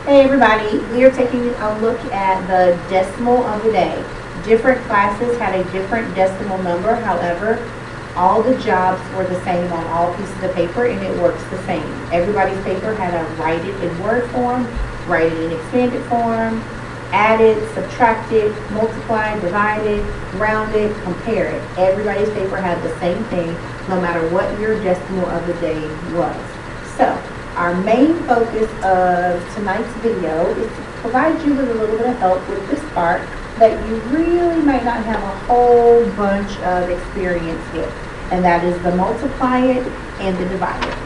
Hey everybody, we are taking a look at the decimal of the day. Different classes had a different decimal number, however, all the jobs were the same on all pieces of paper and it works the same. Everybody's paper had a write it in word form, write it in expanded form, add it, subtract it, multiply, divide it, round it, compare it. Everybody's paper had the same thing no matter what your decimal of the day was. So, our main focus of tonight's video is to provide you with a little bit of help with this part that you really might not have a whole bunch of experience with, and that is the multiply it and the divide it.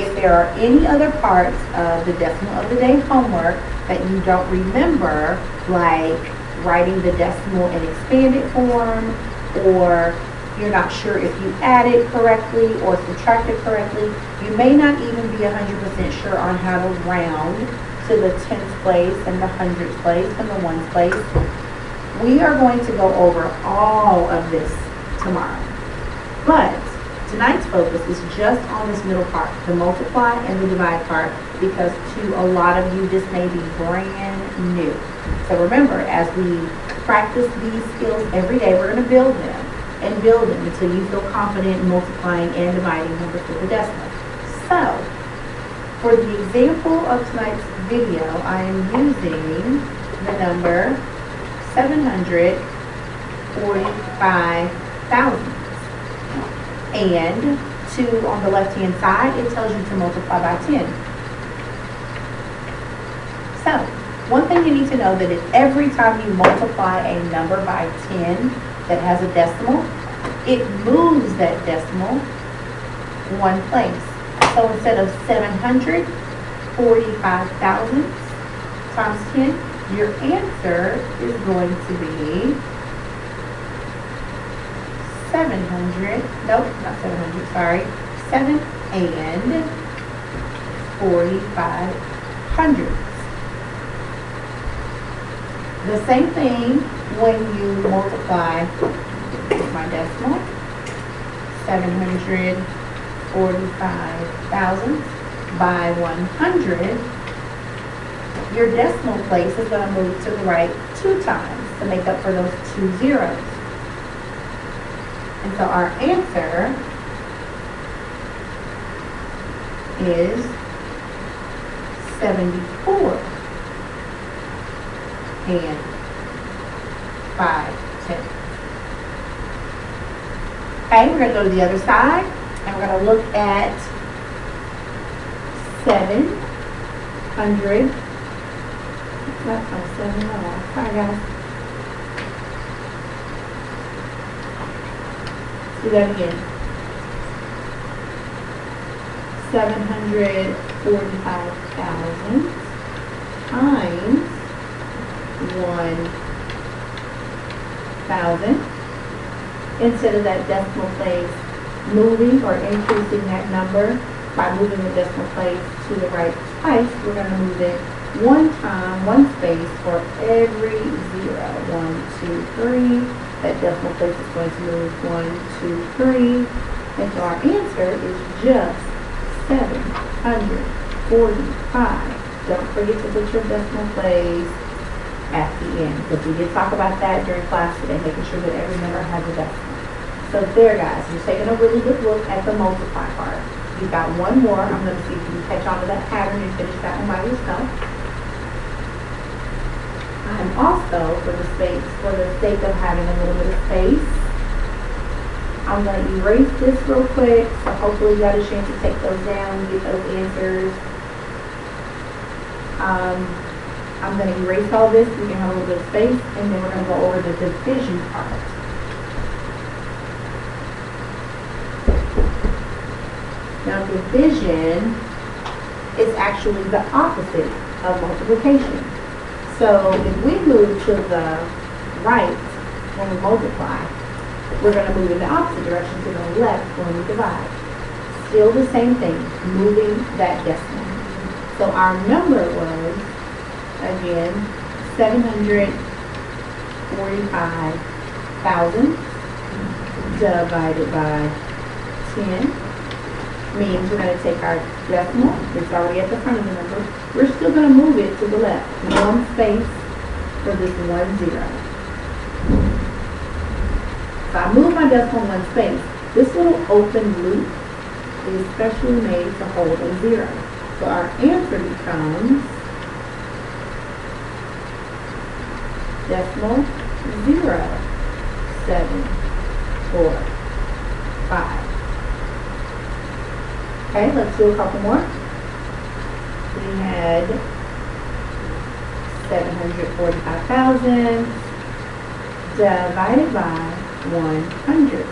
If there are any other parts of the decimal of the day homework that you don't remember, like writing the decimal in expanded form, or you're not sure if you added correctly or subtracted correctly, you may not even be 100% sure on how to round to the tens place and the hundreds place and the ones place. We are going to go over all of this tomorrow. But tonight's focus is just on this middle part, the multiply and the divide part, because to a lot of you this may be brand new. So remember, as we practice these skills every day, we're going to build them and build them until you feel confident in multiplying and dividing numbers with the decimal. So, for the example of tonight's video, I am using the number 745 thousandths. And on the left-hand side, it tells you to multiply by 10. So, one thing you need to know that is every time you multiply a number by 10 that has a decimal, it moves that decimal one place. So instead of 745 thousandths times 10, your answer is going to be 700, nope, not 700, sorry, 7 and 45 hundredths. The same thing when you multiply my decimal, 745 thousandths by 100, your decimal place is going to move to the right 2 times to make up for those 2 zeros. And so our answer is 74 and 5/10. Okay, we're going to go to the other side, and we're going to look at 700. That's my 7 off. Sorry, guys. Let's do that again. 745,000 times 1,000. Instead of that decimal place moving or increasing that number by moving the decimal place to the right twice, we're going to move it one time, one space for every zero. 1, 2, 3. That decimal place is going to move 1, 2, 3. And so our answer is just 745. Don't forget to put your decimal place at the end, because we did talk about that during class today, making sure that every number has a decimal. So there, guys, you're taking a really good look at the multiply part. You've got one more. I'm going to see if you can catch on to that pattern and finish that one by yourself. I'm also, for the sake of having a little bit of space, I'm going to erase this real quick, so hopefully you got a chance to take those down and get those answers. I'm going to erase all this so we can have a little bit of space, and then we're going to go over the division part. Now, division is actually the opposite of multiplication. So if we move to the right when we multiply, we're going to move in the opposite direction to the left when we divide. Still the same thing, moving that decimal. So our number was, again, 745,000 divided by 10 means we're going to take our decimal, it's already at the front of the number, we're still going to move it to the left. One space for this 1 0. So I move my decimal one space. This little open loop is specially made to hold a 0. So our answer becomes decimal 0, 7, 4, 5. Okay, let's do a couple more. We had 745,000 divided by 100.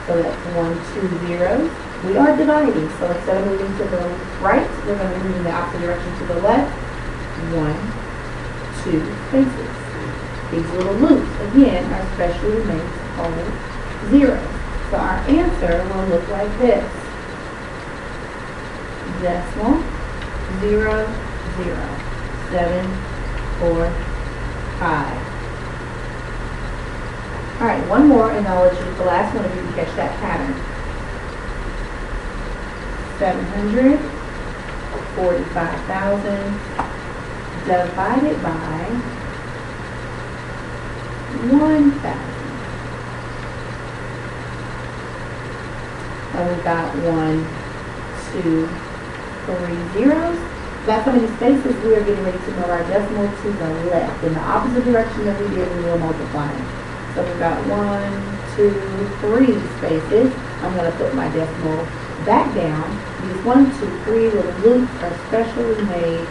So that's 1, 2 zeros. We are dividing, so instead of moving to the right, we're going to move in the opposite direction to the left. 1, 2 spaces. These little loops, again, are specially made to hold zeros. So our answer will look like this. Decimal 0, 0, 7, 4, 5. All right, one more, and I'll let you, the last one, if you can catch that pattern. 745,000 divided by 1,000. And we've got 1, 2, 3 zeros. That's how many spaces we are getting ready to move our decimal to the left. In the opposite direction that we did when we were multiplying. So we've got 1, 2, 3 spaces. I'm going to put my decimal back down. These 1, 2, 3 little loops are specially made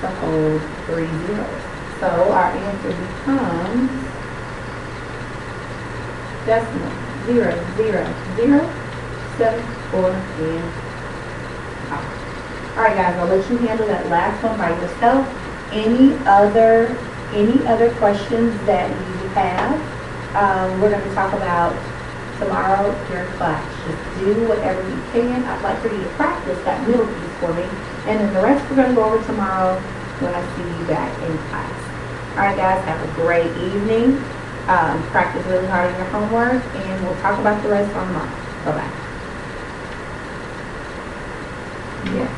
to hold 3 zeros. So our answer becomes decimal 0, 0, 0, 7, 4, and 5. Alright guys, I'll let you handle that last one by yourself. Any other questions that you have, we're going to talk about tomorrow during class. Just do whatever you can. I'd like for you to practice that middle piece for me. And then the rest we're going to go over tomorrow when I see you back in class. Alright guys, have a great evening. Practice really hard on your homework, and we'll talk about the rest on tomorrow. Bye-bye. Yeah.